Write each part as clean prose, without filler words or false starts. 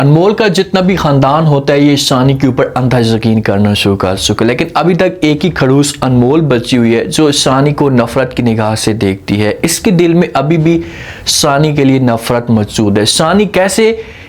अनमोल का जितना भी खानदान होता है ये शानी के ऊपर अंधा यकीन करना शुरू कर चुका है, लेकिन अभी तक एक ही खड़ूस अनमोल बची हुई है जो शानी को नफरत की निगाह से देखती है। इसके दिल में अभी भी शानी के लिए नफरत मौजूद है। शानी कैसे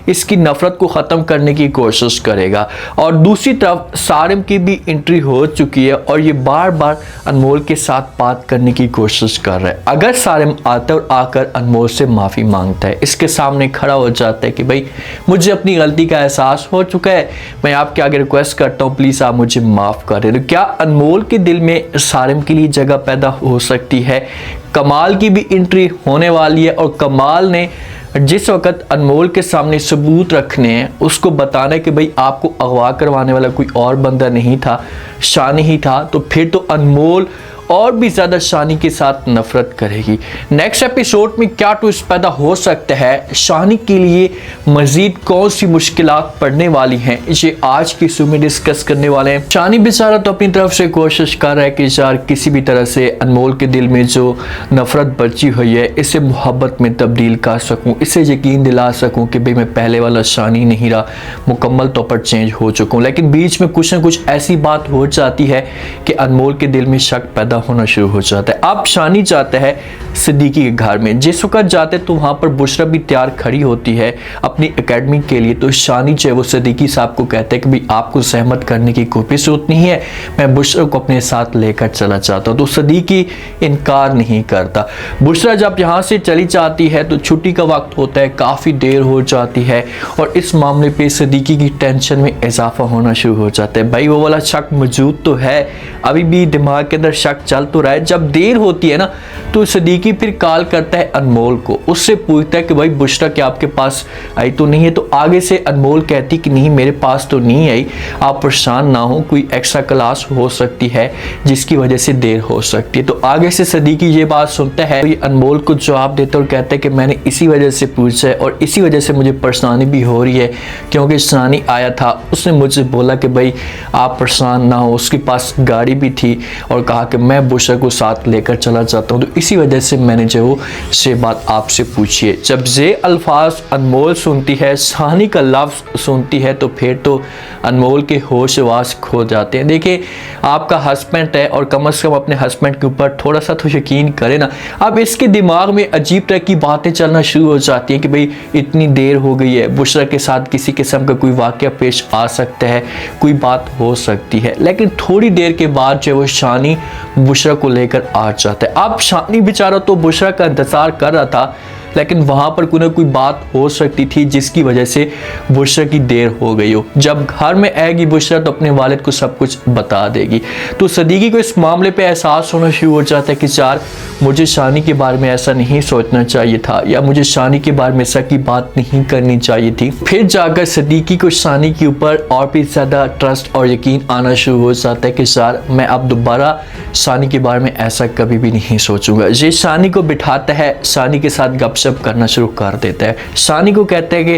इसकी नफरत को ख़त्म करने की कोशिश करेगा। और दूसरी तरफ सारिम की भी एंट्री हो चुकी है और ये बार बार अनमोल के साथ बात करने की कोशिश कर रहा है। अगर सारिम आता है और आकर अनमोल से माफ़ी मांगता है, इसके सामने खड़ा हो जाता है कि भाई मुझे अपनी गलती का एहसास हो चुका है, मैं आपके आगे रिक्वेस्ट करता हूँ प्लीज़ आप मुझे माफ़ कर दें, तो क्या अनमोल के दिल में सारिम के लिए जगह पैदा हो सकती है। कमाल की भी एंट्री होने वाली है और कमाल ने जिस वक्त अनमोल के सामने सबूत रखने हैं, उसको बताना है कि भाई आपको अगवा करवाने वाला कोई और बंदा नहीं था, शानी ही था, तो फिर तो अनमोल और भी ज़्यादा शानी के साथ नफरत करेगी। नेक्स्ट एपिसोड में क्या ट्विस्ट पैदा हो सकता है, शानी के लिए मज़ीद कौन सी मुश्किलात पड़ने वाली हैं, ये आज की शो में डिस्कस करने वाले हैं। शानी बेचारा तो अपनी तरफ से कोशिश कर रहा है कि यार किसी भी तरह से अनमोल के दिल में जो नफरत बची हुई है इसे मोहब्बत में तब्दील कर सकूँ, इसे यकीन दिला सकूँ कि भाई मैं पहले वाला शानी नहीं रहा, मुकम्मल तौर पर चेंज हो चुका हूँ। लेकिन बीच में कुछ ना कुछ ऐसी बात हो जाती है कि अनमोल के दिल में शक पैदा होना शुरू हो जाता है। अब शानी जाता है सिद्दीकी के घर में, जिस वक्त जाते तो वहां पर बुशरा भी तैयार खड़ी होती है अपनी एकेडमी के लिए। तो शानी जो है वो सिद्दीकी साहब को कहते हैं कि भाई आपको सहमत करने की कोई भी जरूरत नहीं है, मैं बुशरा को अपने साथ लेकर चला चाहता हूँ। तो सिद्दीकी इनकार नहीं करता। बुशरा जब यहाँ से चली जाती है तो छुट्टी का वक्त होता है, काफ़ी देर हो जाती है और इस मामले पर सिद्दीकी की टेंशन में इजाफा होना शुरू हो जाता है। भाई वो वाला शक मौजूद तो है, अभी भी दिमाग के अंदर शक चल तो रहा है। जब देर होती है ना तो सिद्दीकी फिर कॉल करता है अनमोल को, उससे पूछता है कि भाई बुशरा क्या आपके पास आई तो नहीं है। तो आगे से अनमोल कहती कि नहीं मेरे पास तो नहीं आई, आप परेशान ना हो, कोई एक्स्ट्रा क्लास हो सकती है जिसकी वजह से देर हो सकती है। तो आगे से सिद्दीकी ये बात सुनता है, तो अनमोल को जवाब देता और कहता है कि मैंने इसी वजह से पूछा है और इसी वजह से मुझे परेशानी भी हो रही है, क्योंकि शानी आया था, उसने मुझे बोला कि भाई आप परेशान ना हो, उसके पास गाड़ी भी थी और कहा कि मैं बुशरा को साथ लेकर चला जाता हूँ, तो इसी वजह से मैंने जो वो से बात आपसे पूछी है। जब ये अल्फाज अनमोल सुनती है, शानी का लफ्ज़ सुनती है, तो फिर तो अनमोल के होश वास खो जाते हैं। देखिए आपका हस्बैंड है और कम से कम अपने हस्बैंड के ऊपर थोड़ा सा तो यकीन करें ना। अब इसके दिमाग में अजीब तरह की बातें चलना शुरू हो जाती हैं कि भाई इतनी देर हो गई है, बुशरा के साथ किसी किस्म का कोई वाक़या पेश आ सकता है, कोई बात हो सकती है। लेकिन थोड़ी देर के बाद जो वो शानी बुशरा को लेकर आ जाता है। अब शानी बेचारा तो बुशरा का इंतज़ार कर रहा था, लेकिन वहाँ पर कोई ना कोई बात हो सकती थी जिसकी वजह से बुशरा की देर हो गई हो। जब घर में आएगी बुशरा तो अपने वालिद को सब कुछ बता देगी। तो सिद्दीकी को इस मामले पे एहसास होना शुरू हो जाता है कि यार मुझे शानी के बारे में ऐसा नहीं सोचना चाहिए था, या मुझे शानी के बारे में ऐसा की बात नहीं करनी चाहिए थी। फिर जाकर सिद्दीकी को शानी के ऊपर और भी ज़्यादा ट्रस्ट और यकीन आना शुरू हो जाता है कि यार मैं अब दोबारा शानी के बारे में ऐसा कभी भी नहीं सोचूंगा। ये शानी को बिठाता है, शानी के साथ गपशप करना शुरू कर देता है। शानी को कहता है कि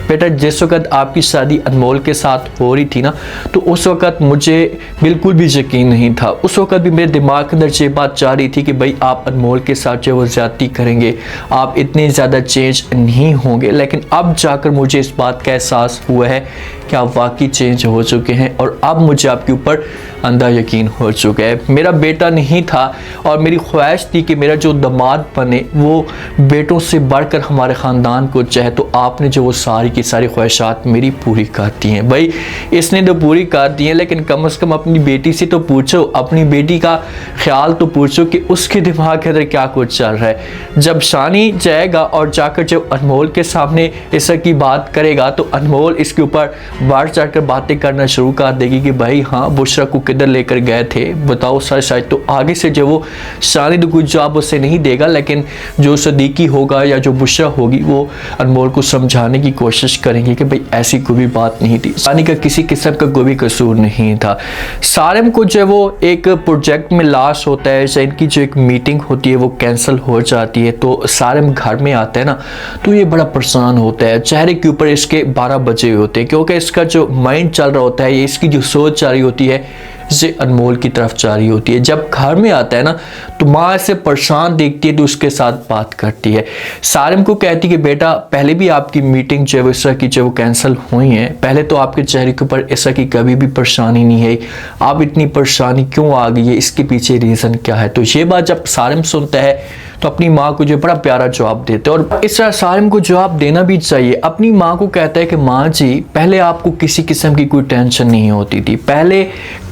बेटा जिस वक्त आपकी शादी अनमोल के साथ हो रही थी ना, तो उस वक्त मुझे बिल्कुल भी यकीन नहीं था। उस वक्त भी मेरे दिमाग के अंदर ये बात चाह रही थी कि भाई आप अनमोल के साथ जो वो ज्यादती करेंगे, आप इतने ज़्यादा चेंज नहीं होंगे। लेकिन अब जाकर मुझे इस बात का एहसास हुआ है कि आप वाकई चेंज हो चुके हैं और अब मुझे आपके ऊपर अंधा यकीन हो चुका है। मेरा बेटा नहीं था और मेरी ख्वाहिश थी कि मेरा जो दामाद बने वो बेटों से बढ़कर हमारे ख़ानदान को चाहे, तो आपने जो वो सारी की सारी ख्वाहिशात मेरी पूरी कर दी हैं। भाई इसने तो पूरी कर दी हैं, लेकिन कम से कम अपनी बेटी से तो पूछो, अपनी बेटी का ख्याल तो पूछो कि उसके दिमाग के अंदर क्या कुछ चल रहा है। जब शानी जाएगा और जाकर जब अनमोल के सामने इस की बात करेगा तो अनमोल इसके ऊपर बढ़ चढ़कर बातें करना शुरू कर देगी कि भाई हाँ बुशरा को किधर लेकर गए थे बताओ सच सच। तो आगे से जो वो शानी तो कुछ जवाब उससे नहीं देगा, लेकिन जो सिद्दीकी होगा या जो बुशरा होगी वो अनमोल को समझाने की कोशिश करेंगे कि भाई ऐसी कोई भी बात नहीं थी, शानी का किसी किस्म का कोई भी कसूर नहीं था। सारिम को जो वो एक प्रोजेक्ट में लॉस होता है, इनकी जो एक मीटिंग होती है वो कैंसिल हो जाती है। तो सारिम घर में आता है ना तो ये बड़ा परेशान होता है, चेहरे के ऊपर इसके 12 बजे होते हैं, क्योंकि इसका जो माइंड चल रहा होता है, इसकी जो सोच चल रही होती है से अनमोल की तरफ जारी होती है। जब घर में आता है ना तो माँ से परेशान देखती है तो उसके साथ बात करती है। सारिम को कहती है कि बेटा पहले भी आपकी मीटिंग जो है इस तरह की जो कैंसिल हुई है, पहले तो आपके चेहरे के ऊपर ऐसा की कभी भी परेशानी नहीं है, आप इतनी परेशानी क्यों आ गई है, इसके पीछे रीज़न क्या है। तो ये बात जब सारिम सुनता है तो अपनी माँ को जो बड़ा प्यारा जवाब देते हैं और इस तरह सारिम को जवाब देना भी चाहिए। अपनी माँ को कहता है कि माँ जी पहले आपको किसी किस्म की कोई टेंशन नहीं होती थी, पहले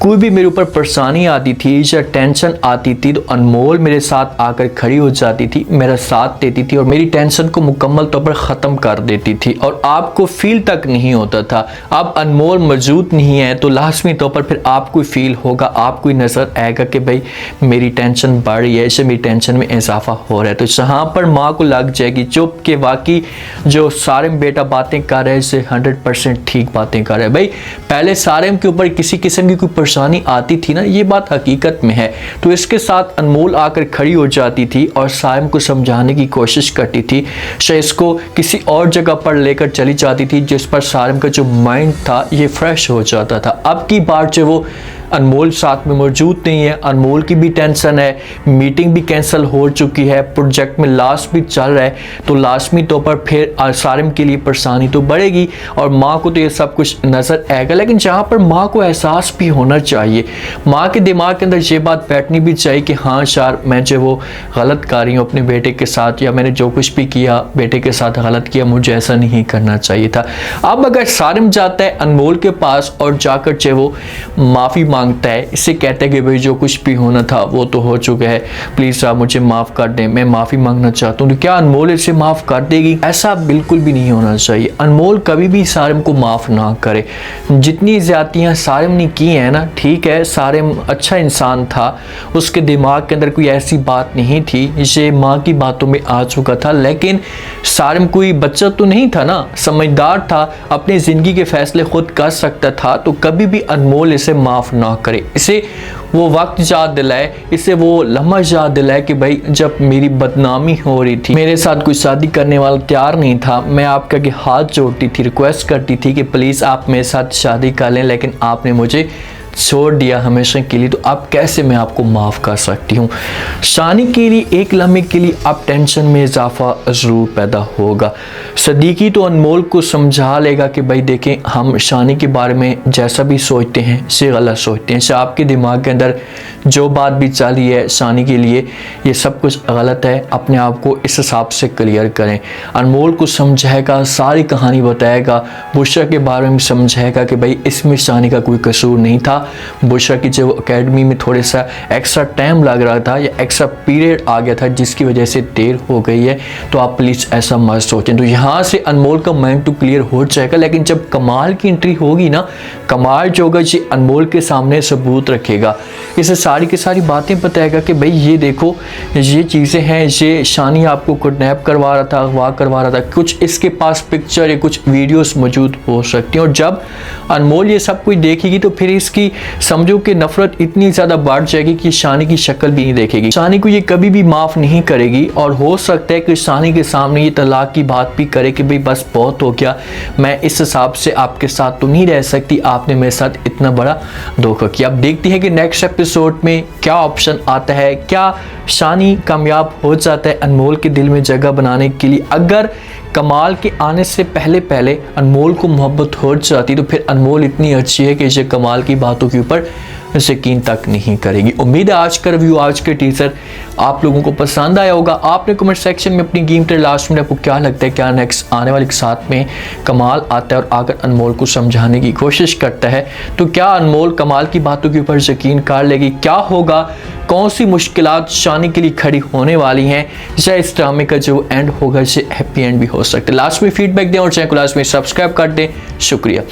कोई भी मेरे ऊपर परेशानी आती थी या टेंशन आती थी तो अनमोल मेरे साथ आकर खड़ी हो जाती थी, मेरा साथ देती थी और मेरी टेंशन को मुकम्मल तौर पर ख़त्म कर देती थी और आपको फील तक नहीं होता था। अब अनमोल मौजूद नहीं है तो लाजमी तौर पर फिर आपको फील होगा, आपको नज़र आएगा कि भाई मेरी टेंशन बढ़ रही है, इससे मेरी टेंशन में इजाफा हो रहा है। तो यहाँ पर माँ को लग जाएगी चुप के वाकई जो सारिम बेटा बातें कर रहे हैं इसे 100% ठीक बातें कर रहे हैं। भाई पहले सारिम के ऊपर किसी किस्म की कोई परेशानी आती थी ना, ये बात हकीकत में है। तो इसके साथ अनमोल आकर खड़ी हो जाती थी और सारिम को समझाने की कोशिश करती थी, शायद इसको किसी और जगह पर लेकर चली जाती थी जिस पर सारिम का जो माइंड था ये फ्रेश हो जाता था। अब की बार जो वो अनमोल साथ में मौजूद नहीं है, अनमोल की भी टेंशन है, मीटिंग भी कैंसिल हो चुकी है, प्रोजेक्ट में लास्ट भी चल रहा है, तो लाजमी तौर पर फिर सारिम के लिए परेशानी तो बढ़ेगी और माँ को तो ये सब कुछ नज़र आएगा। लेकिन जहाँ पर माँ को एहसास भी होना चाहिए, माँ के दिमाग के अंदर ये बात बैठनी भी चाहिए कि हाँ यार मैं जो वो गलत कर रही हूँ अपने बेटे के साथ, या मैंने जो कुछ भी किया बेटे के साथ गलत किया, मुझे ऐसा नहीं करना चाहिए था। अब अगर सारिम जाता है अनमोल के पास और जाकर जो वो माफ़ी मांगता है, इससे कहता है कि भाई जो कुछ भी होना था वो तो हो चुका है, प्लीज़ आप मुझे माफ़ कर दें, मैं माफ़ी मांगना चाहता हूँ। तो क्या अनमोल इसे माफ़ कर देगी? ऐसा बिल्कुल भी नहीं होना चाहिए। अनमोल कभी भी सारिम को माफ़ ना करे। जितनी ज़्यादतियाँ सारिम ने की हैं ना, ठीक है सारिम अच्छा इंसान था, उसके दिमाग के अंदर कोई ऐसी बात नहीं थी, ये माँ की बातों में आ चुका था, लेकिन सारिम कोई बच्चा तो नहीं था ना, समझदार था, अपनी ज़िंदगी के फैसले खुद कर सकता था। तो कभी भी अनमोल इसे माफ़ ना करे, इसे वो वक्त याद दिलाए, इसे वो लम्हा याद दिलाए कि भाई जब मेरी बदनामी हो रही थी, मेरे साथ कोई शादी करने वाला तैयार नहीं था, मैं आपका के हाथ जोड़ती थी, रिक्वेस्ट करती थी कि प्लीज़ आप मेरे साथ शादी कर लें, लेकिन आपने मुझे छोड़ दिया हमेशा के लिए, तो अब कैसे मैं आपको माफ़ कर सकती हूँ। शानी के लिए एक लम्हे के लिए अब टेंशन में इजाफा ज़रूर पैदा होगा। सदीकी तो अनमोल को समझा लेगा कि भाई देखें हम शानी के बारे में जैसा भी सोचते हैं से गलत सोचते हैं, आपके दिमाग के अंदर जो बात भी चल रही है शानी के लिए ये सब कुछ गलत है, अपने आप को इस हिसाब से क्लियर करें। अनमोल को समझाएगा, सारी कहानी बताएगा, बुशरा के बारे में समझाएगा कि भाई इसमें शानी का कोई कसूर नहीं था, बुशरा की जो एकेडमी में थोड़ा सा एक्स्ट्रा टाइम लग रहा था या एक्स्ट्रा पीरियड आ गया था जिसकी वजह से देर हो गई है, तो आप प्लीज़ ऐसा मत सोचें। तो यहाँ से अनमोल का माइंड तो क्लियर हो जाएगा। लेकिन जब कमाल की एंट्री होगी ना, कमाल जो होगा ये अनमोल के सामने सबूत रखेगा, इसे सारी की सारी बातें बताएगा कि भाई ये देखो ये चीज़ें हैं, ये शानी आपको किडनैप करवा रहा था, अगवा करवा रहा था, कुछ इसके पास पिक्चर या कुछ वीडियोस मौजूद हो सकती हैं। और जब अनमोल ये सब कुछ देखेगी तो फिर इसकी समझो कि नफरत इतनी ज़्यादा बढ़ जाएगी कि शानी की शक्ल भी नहीं देखेगी, शानी को ये कभी भी माफ़ नहीं करेगी। और हो सकता है कि शानी के सामने ये तलाक की बात भी करे कि भाई बस बहुत हो गया, मैं इस हिसाब से आपके साथ तो नहीं रह सकती, आपने मेरे साथ इतना बड़ा धोखा किया। अब देखती है कि नेक्स्ट एपिसोड में क्या ऑप्शन आता है, क्या शानी कामयाब हो जाता है अनमोल के दिल में जगह बनाने के लिए। अगर कमाल के आने से पहले पहले अनमोल को मोहब्बत हो जाती तो फिर अनमोल इतनी अच्छी है कि इसे कमाल की बातों के ऊपर यकीन तक नहीं करेगी। उम्मीद है आज का रिव्यू, आज के टीजर आप लोगों को पसंद आया होगा। आपने कमेंट सेक्शन में अपनी कीमती लास्ट में आपको क्या लगता है, क्या नेक्स्ट आने वाले के साथ में कमाल आता है और आकर अनमोल को समझाने की कोशिश करता है, तो क्या अनमोल कमाल की बातों के ऊपर यकीन कर लेगी? क्या होगा, कौन सी मुश्किलात शानी के लिए खड़ी होने वाली हैं, या इस ड्रामे का जो एंड होगा इसे हैप्पी एंड भी हो सकता है। लास्ट में फीडबैक दें और चैनल को लास्ट में सब्सक्राइब कर दें। शुक्रिया।